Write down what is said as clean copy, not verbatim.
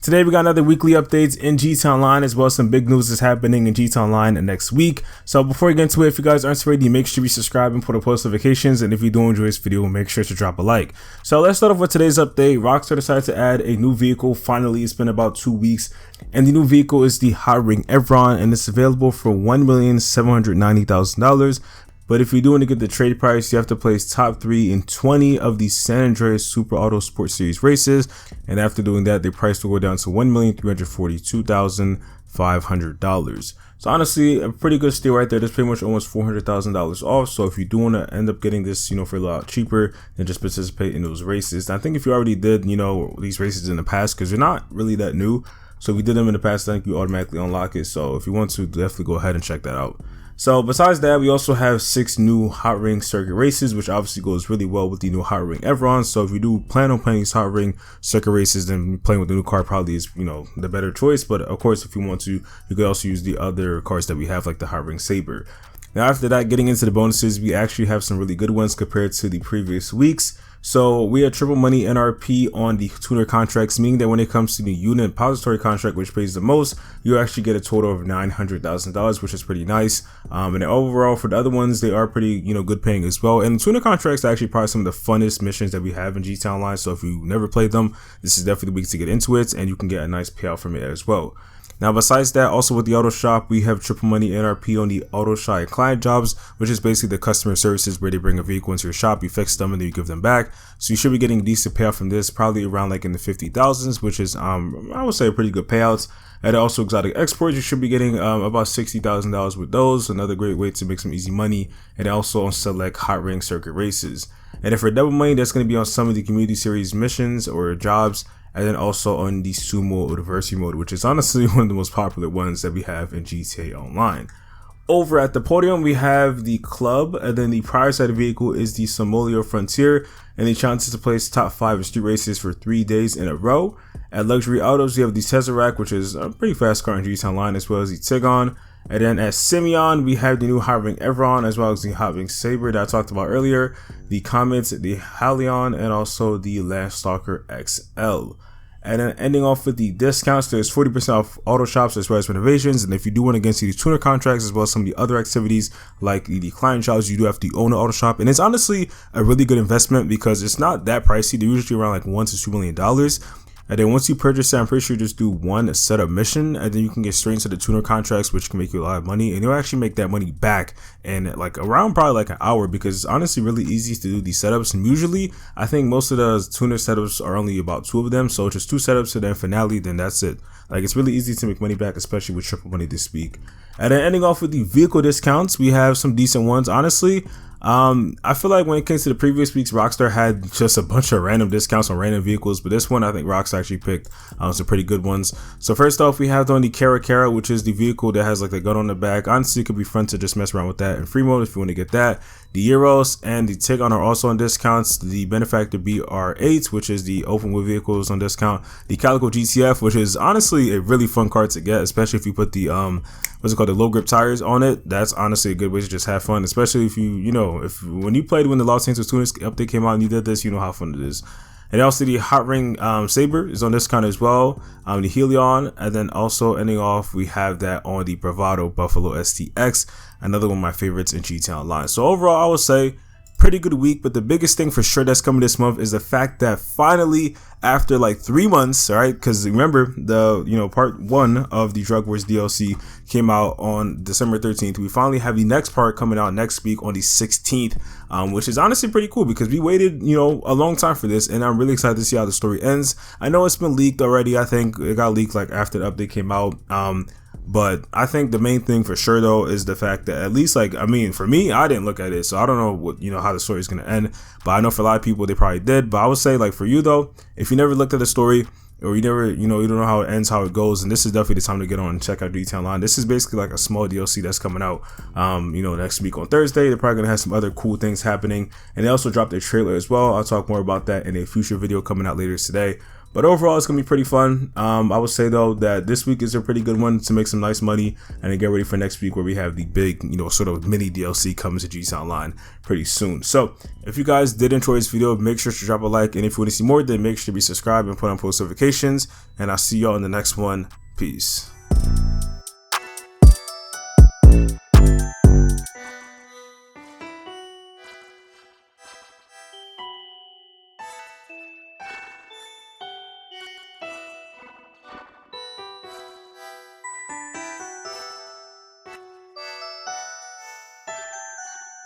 Today we got another weekly updates in GTA Online, as well as some big news that's happening in GTA Online next week. So before we get into it, if you guys aren't already, make sure you subscribe and put on post notifications, and if you do enjoy this video, make sure to drop a like. So let's start off with today's update. Rockstar decided to add a new vehicle. Finally, it's been about 2 weeks, and the new vehicle is the Hotring Everon, and it's available for $1,790,000. But if you do want to get the trade price, you have to place top 3 in 20 of the San Andreas Super Auto Sports Series races. And after doing that, the price will go down to $1,342,500. So honestly, a pretty good steal right there. That's pretty much almost $400,000 off. So if you do want to end up getting this, for a lot cheaper, then just participate in those races. And I think if you already did, these races in the past, because they're not really that new. So if you did them in the past, I think you automatically unlock it. So if you want to, definitely go ahead and check that out. So besides that, we also have 6 new Hotring circuit races, which obviously goes really well with the new Hotring Everon. So if you do plan on playing these Hotring circuit races, then playing with the new car probably is, the better choice. But of course, if you want to, you could also use the other cars that we have, like the Hotring Saber. Now after that, getting into the bonuses, we actually have some really good ones compared to the previous weeks. So we had triple money NRP on the tuner contracts, meaning that when it comes to the unit depository contract, which pays the most, you actually get a total of $900,000, which is pretty nice. And overall for the other ones, they are pretty, good paying as well. And tuner contracts are actually probably some of the funnest missions that we have in GTA Online. So if you never played them, this is definitely the week to get into it, and you can get a nice payout from it as well. Now, besides that, also with the auto shop, we have triple money NRP on the auto shop client jobs, which is basically the customer services where they bring a vehicle into your shop, you fix them, and then you give them back. So you should be getting a decent payout from this, probably around like in the 50,000s, which is, I would say, a pretty good payouts. And also exotic exports, you should be getting about $60,000 with those. Another great way to make some easy money. And also on select Hotring circuit races. And if for double money, that's going to be on some of the community series missions or jobs. And then also on the Sumo or Diversity mode, which is honestly one of the most popular ones that we have in GTA Online. Over at the podium, we have the club, and then the prior side of the vehicle is the Somalia Frontier, and the chances to place top 5 in street races for 3 days in a row. At luxury autos, we have the Tesseract, which is a pretty fast car in GTA Online, as well as the Tigon. And then at Simeon, we have the new Hotring Everon, as well as the Hotring Saber that I talked about earlier, the Comet, the Halion, and also the Landstalker XL. And then ending off with the discounts, there's 40% off auto shops as well as renovations. And if you do want to get into these tuner contracts as well as some of the other activities like the client jobs, you do have to own an auto shop. And it's honestly a really good investment because it's not that pricey. They're usually around like $1 to $2 million. And then once you purchase it, I'm pretty sure you just do one setup mission, and then you can get straight into the tuner contracts, which can make you a lot of money, and you'll actually make that money back in like around probably like an hour, because it's honestly really easy to do these setups. And usually I think most of the tuner setups are only about 2 of them, so just 2 setups to then finale, then that's it. Like, it's really easy to make money back, especially with triple money this week. And then ending off with the vehicle discounts, we have some decent ones. Honestly, I feel like when it comes to the previous weeks, Rockstar had just a bunch of random discounts on random vehicles, but this one I think Rockstar actually picked some pretty good ones. So first off, we have on the Kara, which is the vehicle that has like the gun on the back. Honestly, it could be fun to just mess around with that in free mode if you want to get that. The Euros and the Tigon are also on discounts. The Benefactor BR8, which is the open wheel vehicle, is on discount. The Calico GTF, which is honestly a really fun car to get, especially if you put the what's it called, the low grip tires on it. That's honestly a good way to just have fun, especially if when you played when the Los Angeles Tunis update came out and you did this, you know how fun it is. And also the Hotring Saber is on discount as well. The Helion, and then also ending off, we have that on the Bravado Buffalo STX, another one of my favorites in GTA Online. So overall, I would say pretty good week, but the biggest thing for sure that's coming this month is the fact that finally, after like 3 months, all right, because remember the part 1 of the Drug Wars DLC came out on December 13th. We finally have the next part coming out next week on the 16th, which is honestly pretty cool because we waited a long time for this, and I'm really excited to see how the story ends. I know it's been leaked already. I think it got leaked like after the update came out. But I think the main thing for sure though is the fact that at least for me, I didn't look at it, so I don't know what how the story is gonna end. But I know for a lot of people they probably did. But I would say for you though, if you never looked at the story, or you never you don't know how it ends, how it goes, and this is definitely the time to get on and check out GTA Online. This is basically like a small DLC that's coming out next week on Thursday. They're probably gonna have some other cool things happening, and they also dropped a trailer as well. I'll talk more about that in a future video coming out later today. But overall, it's gonna be pretty fun. I would say though that this week is a pretty good one to make some nice money, and to get ready for next week where we have the big, sort of mini DLC coming to GT Online pretty soon. So if you guys did enjoy this video, make sure to drop a like, and if you want to see more, then make sure to be subscribed and put on post notifications. And I'll see y'all in the next one. Peace.